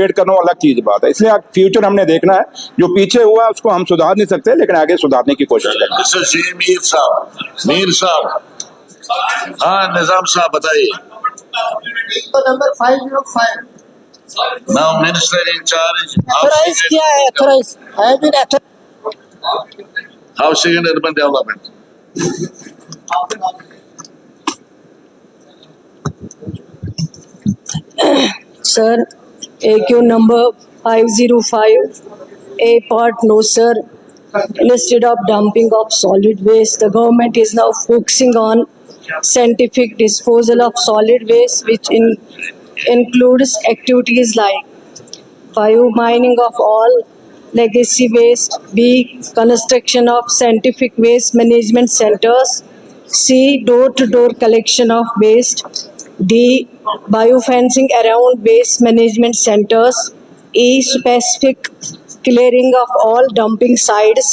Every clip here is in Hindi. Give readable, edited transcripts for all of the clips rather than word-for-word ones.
वेट करना वो अलग चीज बात है। इसलिए अब फ्यूचर हमने देखना है, जो पीछे हुआ उसको हम सुधार नहीं सकते, लेकिन आगे सुधारने की कोशिश करेंगे। मिस्टर जी मीर साहब, हाँ निजाम साहब बताइए। Number 505 now minister in charge authorise किया है, ऑथराइज है भी housing and urban development. Sir, AQ number 505, A part, no sir. Instead of dumping of solid waste, the government is now focusing on scientific disposal of solid waste, which includes activities like mining of all legacy waste, B, construction of scientific waste management centers, C, door-to-door collection of waste, D, biofencing around waste management centers, E, specific clearing of all dumping sites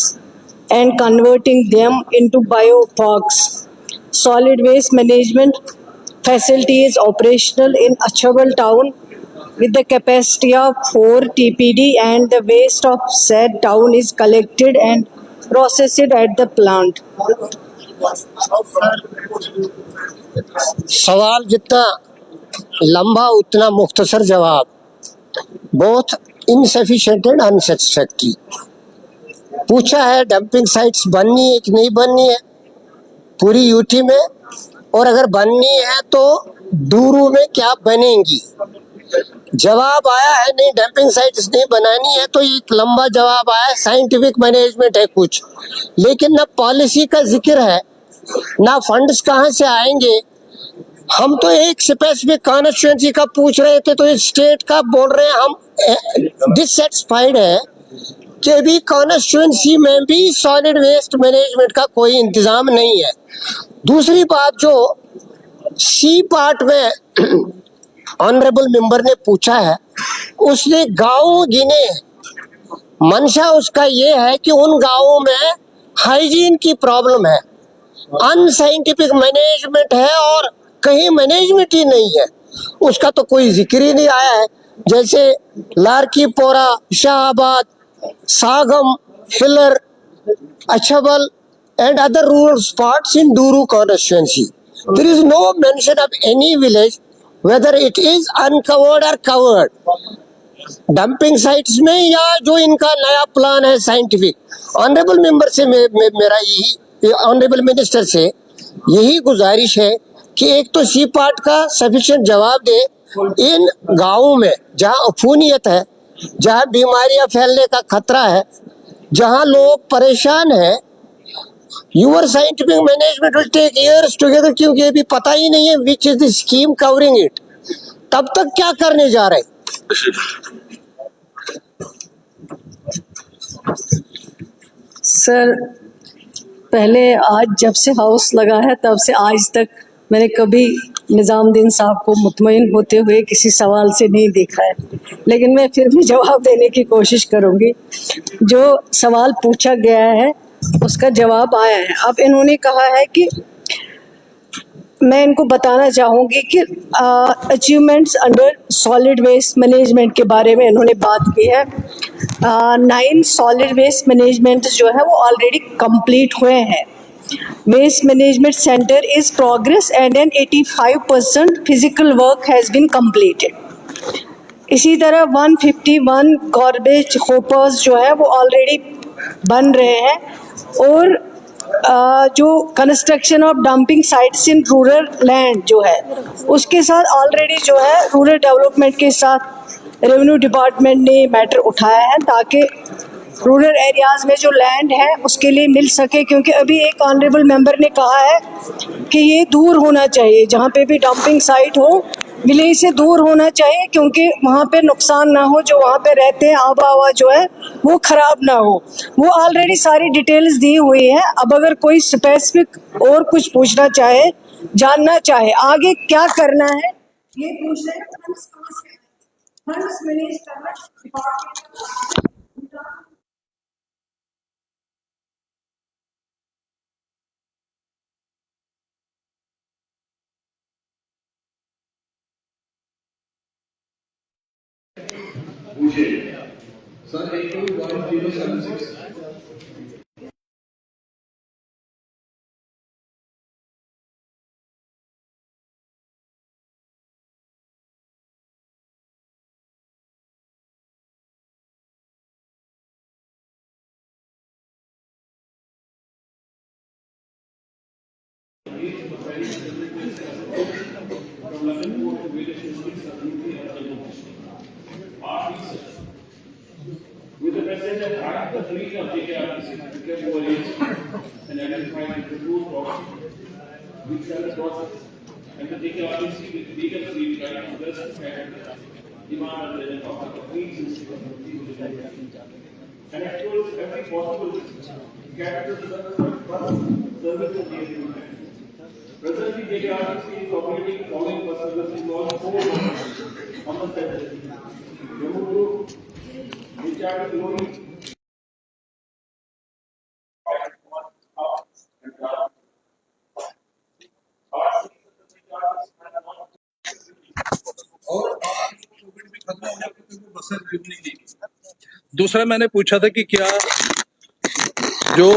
and converting them into bioparks. Solid waste management facility is operational in Achabal town with the capacity of 4 TPD, and the waste of said town is collected and processed at the plant. सवाल जितना लंबा उतना मुख्तसर जवाब। Both insufficient and unsatisfactory. पूछा है डंपिंग साइट्स बननी है कि नहीं बननी है पूरी यूटी में, और अगर बननी है तो दूरू में क्या बनेंगी। जवाब आया है नहीं डंपिंग साइट्स नहीं बनानी है, तो एक लंबा जवाब आया साइंटिफिक मैनेजमेंट है कुछ, लेकिन ना पॉलिसी का जिक्र है ना फंड्स कहाँ से आएंगे। हम तो एक स्पेसिफिक कॉन्स्टिट्यूएंसी का पूछ रहे थे, तो इस स्टेट का बोल रहे हैं हम डिससेटिस्फाइड है कि भी कॉन्स्टिट्यूएंसी में भी सॉलिड वेस्ट मैनेजमेंट का कोई इंतजाम नहीं है। दूसरी बात जो सी पार्ट में ऑनरेबल मेंबर ने पूछा है, उसने गांव गिने। मंशा उसका ये है कि उन गांवों में हाइजीन की प्रॉब्लम है, अनसाइंटिफिक मैनेजमेंट है और कहीं मैनेजमेंट ही नहीं है। उसका तो कोई जिक्र ही नहीं आया है। जैसे Larkipora, Shahabad, Sagam, Hiller, Achabal and other rural spots in Duru constituency. There is no mention of any village, whether it is uncovered or covered. Dumping sites में या जो इनका नया प्लान है साइंटिफिक। ऑनरेबल मेंबर से मेरा यही, ऑनरेबल मिनिस्टर से यही गुजारिश है कि एक तो सी पार्ट का सफिशिएंट जवाब दे। इन गांवों में जहां अफूनियत है, जहां बीमारियां फैलने का खतरा है, जहां लोग परेशान है, your scientific management will take years together, क्योंकि अभी पता ही नहीं है which is the scheme covering it. तब तक क्या करने जा रहे हैं। सर, पहले आज जब से हाउस लगा है तब से आज तक मैंने कभी निजामुद्दीन साहब को मुतमईन होते हुए किसी सवाल से नहीं देखा है, लेकिन मैं फिर भी जवाब देने की कोशिश करूंगी। जो सवाल पूछा गया है उसका जवाब आया है। अब इन्होंने कहा है कि मैं इनको बताना चाहूँगी कि achievements under solid waste management के बारे में इन्होंने बात की है। 9 सॉलिड वेस्ट मैनेजमेंट जो है वो ऑलरेडी कंप्लीट हुए हैं। Waste management centre is progress and an 85% physical work has been completed. इसी तरह 151 गार्बेज होपर्स जो है वो ऑलरेडी बन रहे हैं, और जो construction of dumping sites in rural land जो है उसके साथ ऑलरेडी जो है रूरल डेवलपमेंट के साथ रेवेन्यू डिपार्टमेंट ने मैटर उठाया है ताकि रूरल एरियाज़ में जो लैंड है उसके लिए मिल सके। क्योंकि अभी एक ऑनरेबल मेंबर ने कहा है कि ये दूर होना चाहिए, जहाँ पे भी डंपिंग साइट हो विलेज से दूर होना चाहिए, क्योंकि वहाँ पे नुकसान ना हो, जो वहाँ पे रहते हैं आबा हवा जो है वो ख़राब ना हो। वो ऑलरेडी सारी डिटेल्स दी हुई है। अब अगर कोई स्पेसिफिक और कुछ पूछना चाहे, जानना चाहे आगे क्या करना है, ये पूछ रहे हैं। फंड्स मैनेज करना department. Sir 821076 with the message of half the fleet of JKRTC became coalition and identified the true problem which are the process and the JKRTC with legal fleet guiding others to demand and offer a complete system of people and explores every possible capital service of the agreement. Presently, JKRTC is operating following bus service involving 4 buses on the set. Jammu Group, which are growing और कोविड भी खत्म हो जाए तो वो बसें जुड़नी नहीं। दूसरा मैंने पूछा था कि क्या जो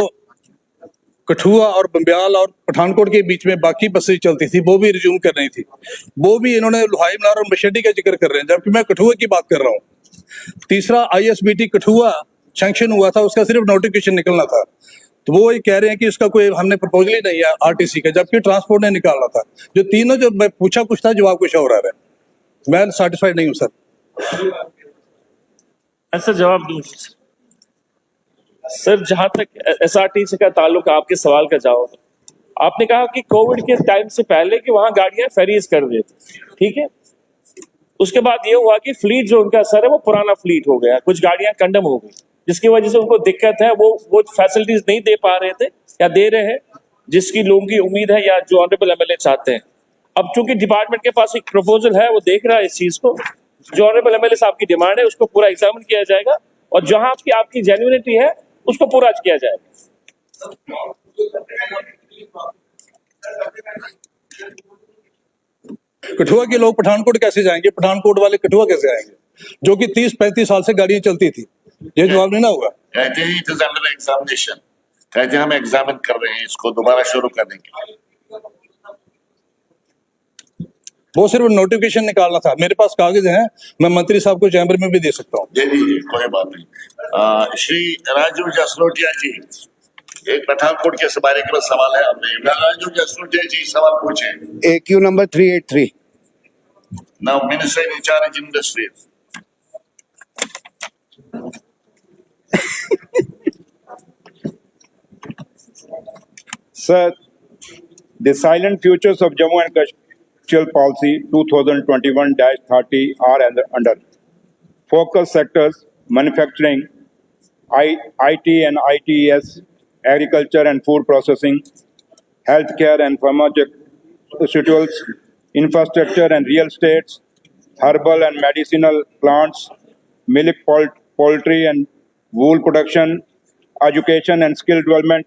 कठुआ और बंब्याल और पठानकोट के बीच में बाकी बसें चलती थी वो भी रिज्यूम कर रही थी, वो भी इन्होंने लोहाई मनार और मशेडी का जिक्र कर रहे हैं, जबकि मैं कठुआ की बात कर रहा हूँ। तीसरा ISBT कठुआ सैंक्शन हुआ था, उसका सिर्फ नोटिफिकेशन निकलना था, तो वो ये कह रहे हैं कि उसका कोई हमने प्रपोजल ही नहीं है RTC का, जबकि ट्रांसपोर्ट ने निकालना था। जो तीनों जो मैं पूछा कुछ था, जवाब कुछ और आ रहा है। मैं सेटिस्फाइड नहीं हूँ सर। ऐसा जवाब दूं सर, जहां तक SRTC का ताल्लुक, आपके सवाल का जवाब, आपने कहा कि कोविड के टाइम से पहले कि वहां गाड़ियां फेरीज कर देती, ठीक है। उसके बाद ये हुआ कि फ्लीट जो उनका सर है वो पुराना फ्लीट हो गया, कुछ गाड़ियां कंडम हो गई, जिसकी वजह से उनको दिक्कत है, वो फैसिलिटीज नहीं दे पा रहे थे या दे रहे हैं जिसकी लोगों की उम्मीद है या जो ऑनरेबल MLA चाहते हैं। अब चूंकि डिपार्टमेंट के पास एक प्रपोजल है, वो देख रहा है इस चीज को, जो ऑनरेबल MLA साहब की डिमांड है उसको पूरा एग्जामिन किया जाएगा और जहां आपकी जेन्युइनिटी है उसको पूरा किया जाएगा। कठुआ के लोग पठानकोट कैसे जाएंगे, पठानकोट वाले कठुआ कैसे आएंगे, जो कि 30-35 साल से गाड़ियां चलती थी? ये जवाब नहीं ना होगा। कहते हैं इट इज अंडर एग्जामिनेशन, कहते हैं हम एग्जामिन कर रहे हैं इसको दोबारा शुरू करने के लिए। वो सिर्फ नोटिफिकेशन निकालना था, मेरे पास कागज हैं, मैं मंत्री साहब को चैम्बर में भी दे सकता हूँ। दे दीजिए, कोई बात नहीं। श्री राजू जसरोटिया जी, एक पठानकोट के बारे में सवाल है आपने। राजू जसरोटिया जी सवाल पूछे। AQ number 383. Now Minister in charge industries. Sir, the silent futures of Jammu and Kashmir policy 2021-30 are under focus sectors: manufacturing, IT and ITES, agriculture and food processing, healthcare and pharmaceuticals, infrastructure and real estates, herbal and medicinal plants, milk, poultry and wool production, education and skill development,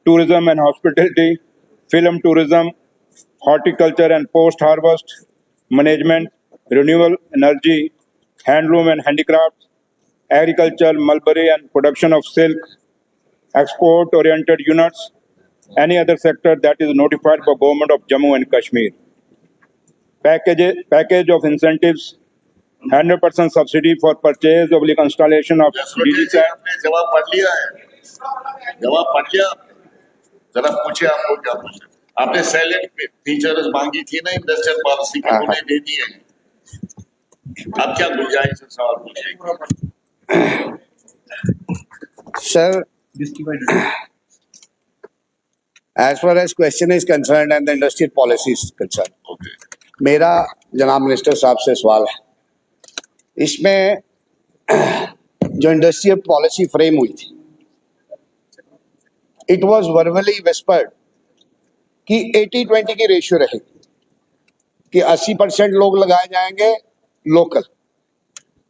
tourism and hospitality, film tourism, horticulture and post-harvest management, renewable energy, handloom and handicrafts, agriculture, mulberry and production of silk, export-oriented units, any other sector that is notified by Government of Jammu and Kashmir. Package of incentives, 100% subsidy for purchase of installation of Jasrotia जी, आपने जवाब पढ़ लिया है? जवाब पढ़ लिया आपने? जरा पूछे आपको क्या पूछे। आपने साइलेंट फीचर्स मांगी थी ना इंडस्ट्रियल पॉलिसी के, उन्हें दे दिए हैं। अब क्या गुंजाइश है, सवाल पूछिए। Sir, as far as question is concerned and the industrial policy is concerned, Okay. मेरा जनाब मिनिस्टर साहब से सवाल है, इसमें जो इंडस्ट्रियल पॉलिसी फ्रेम हुई थी, इट वाज वर्बली विस्पर्ड कि 80-20 की रेशियो रहेगी, कि 80% लोग लगाए जाएंगे लोकल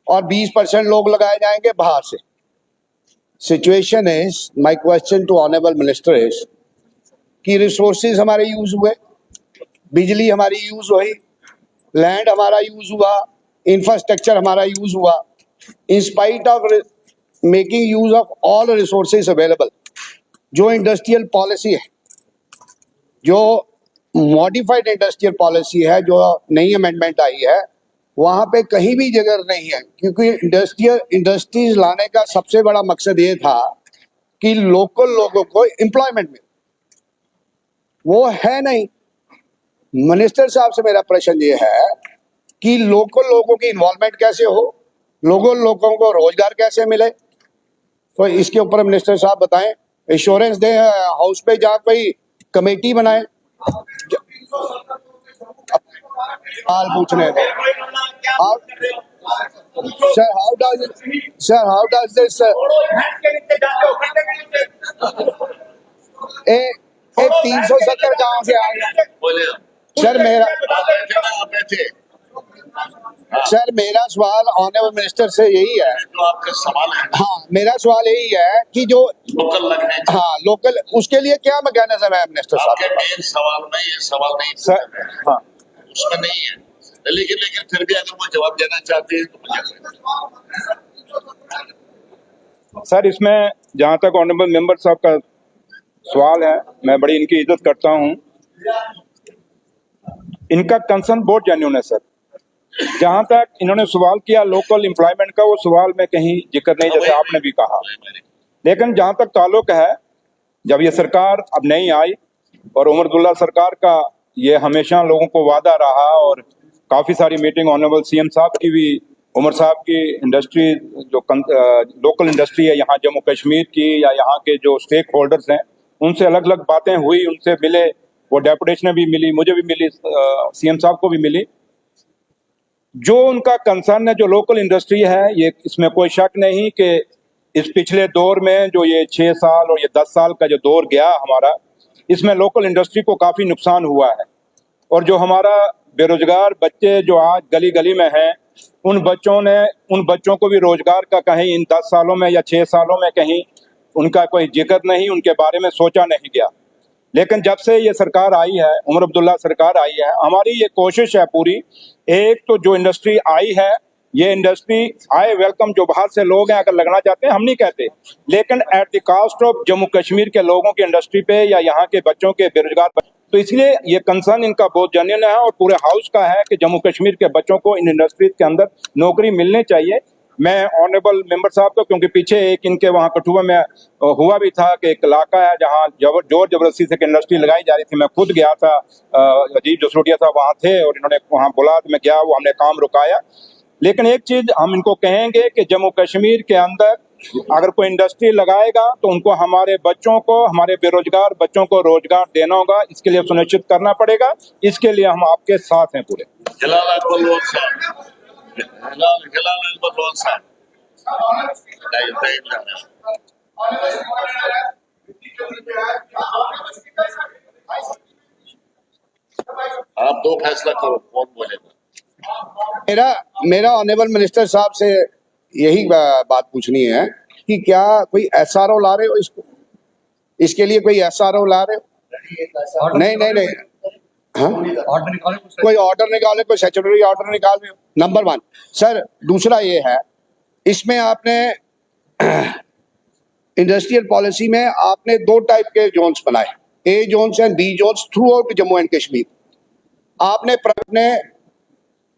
और 20% लोग लगाए जाएंगे बाहर से। Situation is, my question to honourable minister is कि रिसोर्सेज हमारे यूज हुए, बिजली हमारी यूज हुई, लैंड हमारा यूज हुआ, इंफ्रास्ट्रक्चर हमारा यूज हुआ, in spite of making use of all resources available, जो इंडस्ट्रियल पॉलिसी है, जो मॉडिफाइड इंडस्ट्रियल पॉलिसी है, जो नई अमेंडमेंट आई है, वहां पे कहीं भी जगह नहीं है, क्योंकि इंडस्ट्रीज लाने का सबसे बड़ा मकसद ये था कि लोकल लोगों को एम्प्लॉयमेंट मिले। वो है नहीं। मिनिस्टर साहब से मेरा प्रश्न ये है कि लोकल लोगों की इन्वॉल्वमेंट कैसे हो, लोगों को रोजगार कैसे मिले। तो इसके ऊपर मिनिस्टर साहब बताएं, एश्योरेंस दें हाउस पे, जहाँ कोई कमेटी बनाए। हाल पूछने दो सर, हाउ डज दिस ए 370 कहाँ से आ गया बोले सर? मेरा आप बैठे सर, मेरा सवाल ऑनरेबल मिनिस्टर से यही है। जो आपका सवाल है हाँ, मेरा सवाल यही है कि जो लोकल लगने चाहिए। हाँ लोकल, उसके लिए क्या मैकेनिज्म है मिनिस्टर आपके साहब? मेन सवाल में ये सवाल नहीं सर हाँ, उसमें नहीं है, लेकिन फिर भी अगर वो जवाब देना चाहते हैं तो मुझे सर, इसमें जहां तक ऑनरेबल मेंबर साहब का सवाल है, मैं बड़ी इनकी इज्जत करता हूं। इनका कंसर्न बहुत जेन्युइन है सर। जहां तक इन्होंने सवाल किया लोकल एम्प्लॉयमेंट का, वो सवाल में कहीं जिक्र नहीं, जैसे आपने भी कहा। लेकिन जहां तक ताल्लुक है, जब ये सरकार अब नहीं आई और उमर अब्दुल्ला सरकार का ये हमेशा लोगों को वादा रहा, और काफी सारी मीटिंग ऑनरेबल सीएम साहब की भी, उमर साहब की इंडस्ट्री जो लोकल इंडस्ट्री है यहाँ जम्मू कश्मीर की, या यहाँ के जो स्टेक होल्डर्स हैं, उनसे अलग अलग बातें हुई, उनसे मिले, वो डेपुटेशन भी मिली, मुझे भी मिली, सीएम साहब को भी मिली। जो उनका कंसर्न है, जो लोकल इंडस्ट्री है, ये इसमें कोई शक नहीं कि इस पिछले दौर में जो ये 6 साल और ये 10 साल का जो दौर गया हमारा, इसमें लोकल इंडस्ट्री को काफी नुकसान हुआ है। और जो हमारा बेरोजगार बच्चे जो आज गली गली में हैं, उन बच्चों को भी रोजगार का कहीं इन 10 सालों में या 6 सालों में कहीं उनका कोई जिक्र नहीं, उनके बारे में सोचा नहीं गया। लेकिन जब से ये सरकार आई है, उमर अब्दुल्ला सरकार आई है, हमारी ये कोशिश है पूरी, एक तो जो इंडस्ट्री आई है, ये इंडस्ट्री आए वेलकम, जो बाहर से लोग हैं अगर लगना चाहते हैं, हम नहीं कहते, लेकिन at the cost of Jammu Kashmir के लोगों की इंडस्ट्री पे या यहाँ के बच्चों के बेरोजगार। तो इसलिए ये कंसर्न इनका बहुत जेन्युइन है और पूरे हाउस का है कि जम्मू कश्मीर के बच्चों को इन इंडस्ट्रीज के अंदर नौकरी मिलनी चाहिए। मैं ऑनरेबल मेंबर साहब को, क्योंकि पीछे एक इनके वहाँ कठुआ में हुआ भी था कि एक इलाका है जहाँ जोर जबरदस्ती से इंडस्ट्री लगाई जा रही थी, मैं खुद गया था, अजीब जसरोटिया साहब वहाँ थे और इन्होंने वहाँ बुला, मैं गया, वो हमने काम रुकाया। लेकिन एक चीज हम इनको कहेंगे कि जम्मू कश्मीर के अंदर अगर कोई इंडस्ट्री लगाएगा तो उनको हमारे बच्चों को, हमारे बेरोजगार बच्चों को रोजगार देना होगा, इसके लिए सुनिश्चित करना पड़ेगा। इसके लिए हम आपके साथ हैं पूरे। जलाल अकबर लोन साहब, जलाल अकबर लोन साहब, टाइम जा रहा है। आप दो फैसला करो, कौन बोलेगा? मेरा ऑनरेबल मिनिस्टर साहब से यही बात पूछनी है कि क्या कोई एसआरओ ला रहे हो इसके लिए कोई एसआरओ ला रहे हो? नहीं हाँ? कोई ऑर्डर निकाले, कोई स्टैट्यूटरी ऑर्डर निकाल रहे हो? Number 1 sir. दूसरा ये है, इसमें आपने इंडस्ट्रियल पॉलिसी में आपने 2 टाइप के जोन्स बनाए, A zones and B zones throughout Jammu and Kashmir. आपने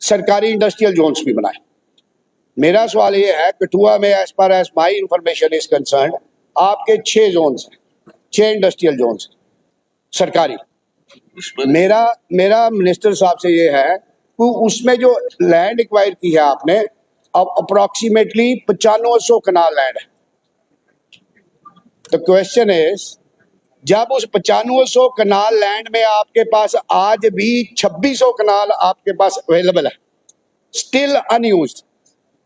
सरकारी इंडस्ट्रियल जोन्स भी बनाए। मेरा सवाल ये है, कठुआ में as per as my information is concern, आपके 6 जोन्स हैं, 6 इंडस्ट्रियल जोन्स सरकारी। मेरा मिनिस्टर साहब से ये है कि उसमें जो लैंड एक्वायर की है आपने, अब अप्रोक्सीमेटली 9500 कनाल लैंड है। द क्वेश्चन इज, जब उस 9500 कनाल लैंड में आपके पास आज भी 2600 कनाल आपके पास अवेलेबल है, स्टिल अनयूज्ड,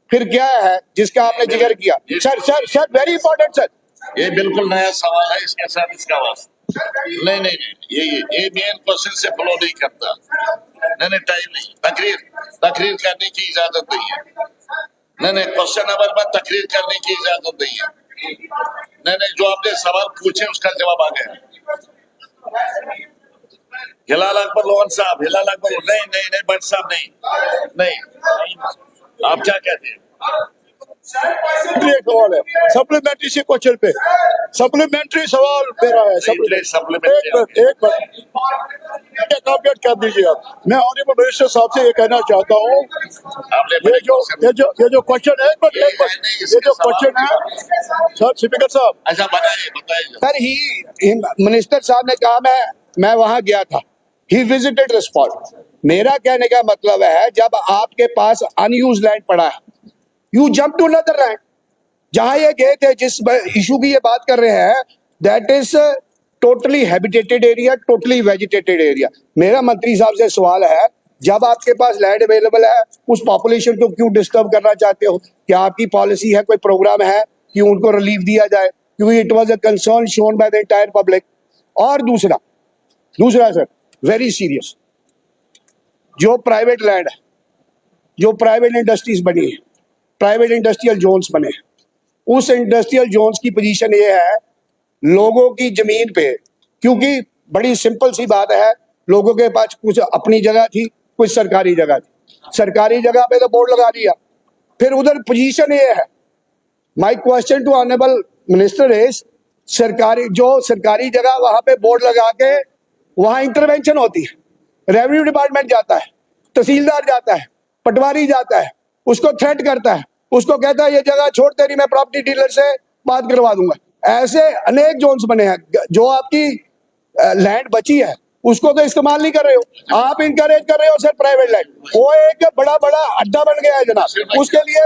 फिर क्या है जिसका आपने जिक्र किया? सर वेरी इंपॉर्टेंट सर, ये बिल्कुल नया सवाल है, इसके साथ इसका वास्ता नहीं, ये मेन क्वेश्चन से फ्लो नहीं करता। नहीं, टाइम नहीं, तकरीर करने की इजाजत नहीं है। नहीं, क्वेश्चन नंबर पर तकरीर करने की इजाजत नहीं है। नहीं, जो आपने सवाल पूछे उसका जवाब आ गया। हिलाल अकबर लोन साहब, हिलाल अकबर, नहीं, भट्ट साहब, नहीं, आप क्या कहते हैं? एक सवाल है सप्लीमेंट्री से क्वेश्चन पे, सप्लीमेंट्री सवाल मेरा है। supplementary एक मिनट कंप्लीट कर दीजिए आप। मैं ऑनरेबल मिनिस्टर साहब से ये कहना चाहता हूँ, आपने ये जो क्वेश्चन है, ये जो क्वेश्चन है सर, स्पीकर साहब, अच्छा बताइए सर ही मिनिस्टर साहब ने कहा मैं वहां गया था, ही विजिटेड द स्पॉट। मेरा कहने का मतलब है जब आपके पास अनयूज लैंड पड़ा है, you jump to another land. जहां ये गए थे, जिस इशू की ये बात कर रहे हैं, that is totally habitated area, totally vegetated area. मेरा मंत्री साहब से सवाल है, जब आपके पास लैंड अवेलेबल है, उस पॉपुलेशन को क्यों डिस्टर्ब करना चाहते हो? क्या आपकी पॉलिसी है, कोई प्रोग्राम है कि उनको रिलीफ दिया जाए? क्योंकि it was a concern shown by the entire public. और दूसरा सर, वेरी सीरियस, जो प्राइवेट लैंड है, जो प्राइवेट इंडस्ट्रीज बनी है, प्राइवेट इंडस्ट्रियल जोन्स बने हैं, उस इंडस्ट्रियल जोन्स की पोजीशन ये है लोगों की जमीन पे, क्योंकि बड़ी सिंपल सी बात है, लोगों के पास कुछ अपनी जगह थी, कुछ सरकारी जगह थी। सरकारी जगह पे तो बोर्ड लगा दिया, फिर उधर पोजीशन ये है। My question to honourable minister is, सरकारी जगह वहां पे बोर्ड लगा के वहां इंटरवेंशन होती है, रेवेन्यू डिपार्टमेंट जाता है, तहसीलदार जाता है, पटवारी जाता है, उसको थ्रेट करता है, उसको कहता है ये जगह छोड़, तेरी मैं प्रॉपर्टी डीलर से बात करवा दूंगा। ऐसे अनेक जोन्स बने हैं। जो आपकी लैंड बची है उसको तो इस्तेमाल नहीं कर रहे हो, आप इनकरेज कर रहे हो सर प्राइवेट लैंड। वो एक बड़ा अड्डा बन गया है जनाब, उसके लिए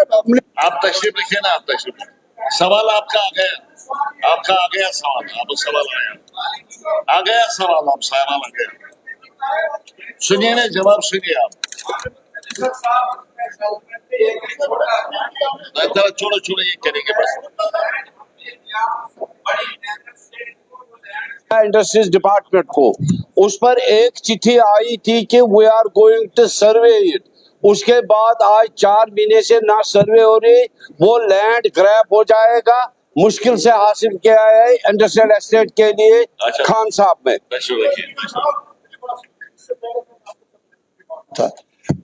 आप तशरीफ रखिए ना, आप तशरीफ रखिए। सवाल आपका आ गया सवाल, आप सवाल आ गया सवाल, आप सवाल आ गया। सुनिए ना, जवाब सुनिए आप। छोड़ो ये करेंगे बस। इंडस्ट्रीज डिपार्टमेंट को उस पर एक चिट्ठी आई थी कि we are going to survey it. उसके बाद आज 4 महीने से ना सर्वे हो रही, वो लैंड ग्रैब हो जाएगा। मुश्किल से हासिल किया है इंडस्ट्रियल एस्टेट के लिए अच्छा। खान साहब में।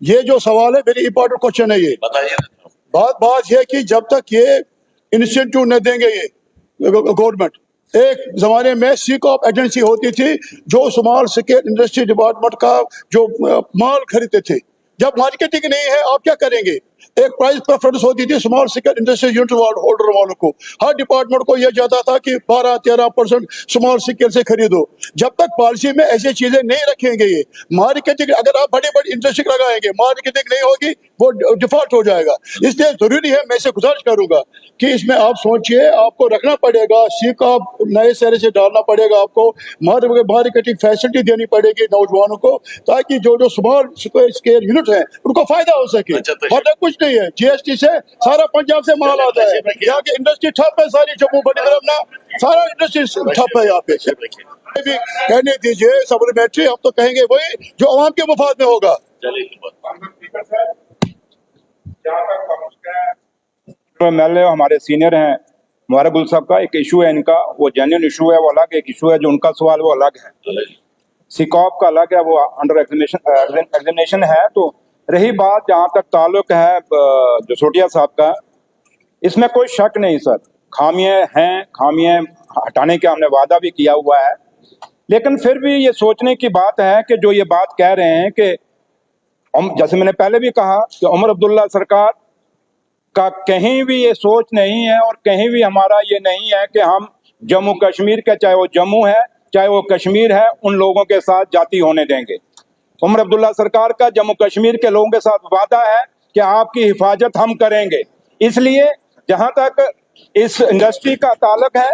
ये जो सवाल है वेरी इंपॉर्टेंट क्वेश्चन है। ये बताइए। बात ये कि जब तक ये इंस्टीट्यूट न देंगे ये गवर्नमेंट, एक जमाने में सीकॉप एजेंसी होती थी जो स्मॉल स्केल इंडस्ट्री डिपार्टमेंट का जो माल खरीदते थे। जब मार्केटिंग नहीं है, आप क्या करेंगे? एक प्राइस प्रेफरेंस होती थी small scale industry unit holder वालों को। हर डिपार्टमेंट को यह जाता था कि 12-13% स्मॉल स्केल से खरीदो। जब तक पॉलिसी में ऐसी चीजें नहीं रखेंगे, ये मार्केटिंग, अगर आप बड़ी इंडस्ट्री लगाएंगे, मार्केटिंग नहीं होगी, वो डिफॉल्ट हो जाएगा। इसलिए जरूरी है, मैं इसे गुजारिश करूंगा कि इसमें आप सोचिए, आपको रखना पड़ेगा, सीकॉप नए सिरे से डालना पड़ेगा, आपको मार्केटिंग फैसिलिटी देनी पड़ेगी नौजवानों को, ताकि जो स्मॉल स्केल यूनिट है उनको फायदा हो सके। वरना कुछ नहीं है, जीएसटी से सारा पंजाब से माल आता है, यहाँ की इंडस्ट्री ठप है सारी, जम्मू बड़ी तरफ ना सारा इंडस्ट्री ठप है यहाँ पे। भी कहने दीजिए सप्लीमेंट्री, हम तो कहेंगे वही जो आवाम के मुफाद में होगा। एमएलए हमारे सीनियर हैं, मुबारक गुल साहब का एक इशू है, इनका वो जेन्युइन इशू है, वो अलग एक इशू है, जो उनका सवाल वो अलग है, सिकॉप का अलग है, वो अंडर एग्जामिनेशन है। तो रही बात जहाँ तक ताल्लुक है जसोटिया साहब का, इसमें कोई शक नहीं सर, खामियां हैं, खामियां हटाने का हमने वादा भी किया हुआ है। लेकिन फिर भी ये सोचने की बात है कि जो ये बात कह रहे हैं कि जैसे मैंने पहले भी कहा कि उमर अब्दुल्ला सरकार का कहीं भी ये सोच नहीं है और कहीं भी हमारा ये नहीं है कि हम जम्मू कश्मीर के, चाहे वो जम्मू है चाहे वो कश्मीर है, उन लोगों के साथ जाति होने देंगे। उमर अब्दुल्ला सरकार का जम्मू कश्मीर के लोगों के साथ वादा है कि आपकी हिफाजत हम करेंगे। इसलिए जहां तक इस इंडस्ट्री का ताल्लुक है,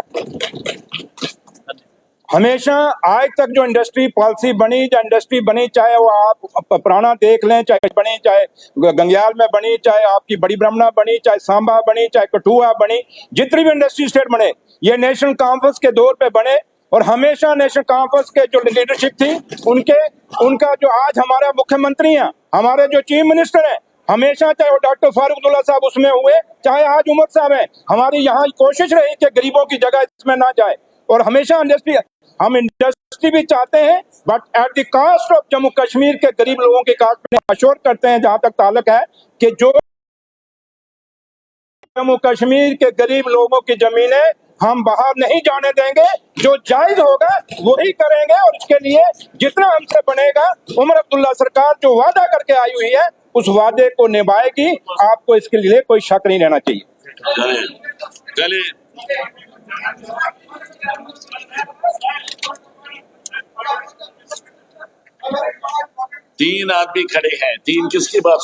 हमेशा आज तक जो इंडस्ट्री पॉलिसी बनी, जो इंडस्ट्री बनी, चाहे वो आप पुराना देख लें, चाहे बनी, चाहे गंगयाल में बनी, चाहे आपकी बड़ी ब्रह्मणा बनी, चाहे सांबा बनी, चाहे कठुआ बनी, जितनी भी इंडस्ट्री स्टेट बने, ये नेशनल कॉन्फ्रेंस के दौर पे बने। और हमेशा नेशनल कॉन्फ्रेंस के जो लीडरशिप थी उनका जो आज हमारा मुख्यमंत्री हैं, हमारे जो चीफ मिनिस्टर हैं, हमेशा चाहे वो डॉक्टर फारूक अब्दुल्ला साहब उसमें हुए, चाहे आज उमर साहब हैं, हमारी यहाँ कोशिश रही कि गरीबों की जगह इसमें ना जाए। और हमेशा हम इंडस्ट्री भी चाहते हैं, but at the cost of Jammu Kashmir के गरीब लोगों के कास्ट में अश्योर करते हैं, जहां तक ताल्लुक है कि जो जम्मू कश्मीर के गरीब लोगों की जमीनें हम बाहर नहीं जाने देंगे। जो जायज होगा वही करेंगे और इसके लिए जितना हमसे बनेगा, उमर अब्दुल्ला सरकार जो वादा करके आई हुई है उस वादे को निभाएगी। आपको इसके लिए कोई शक नहीं रहना चाहिए। चले 3 आदमी खड़े हैं, 3 किसकी बात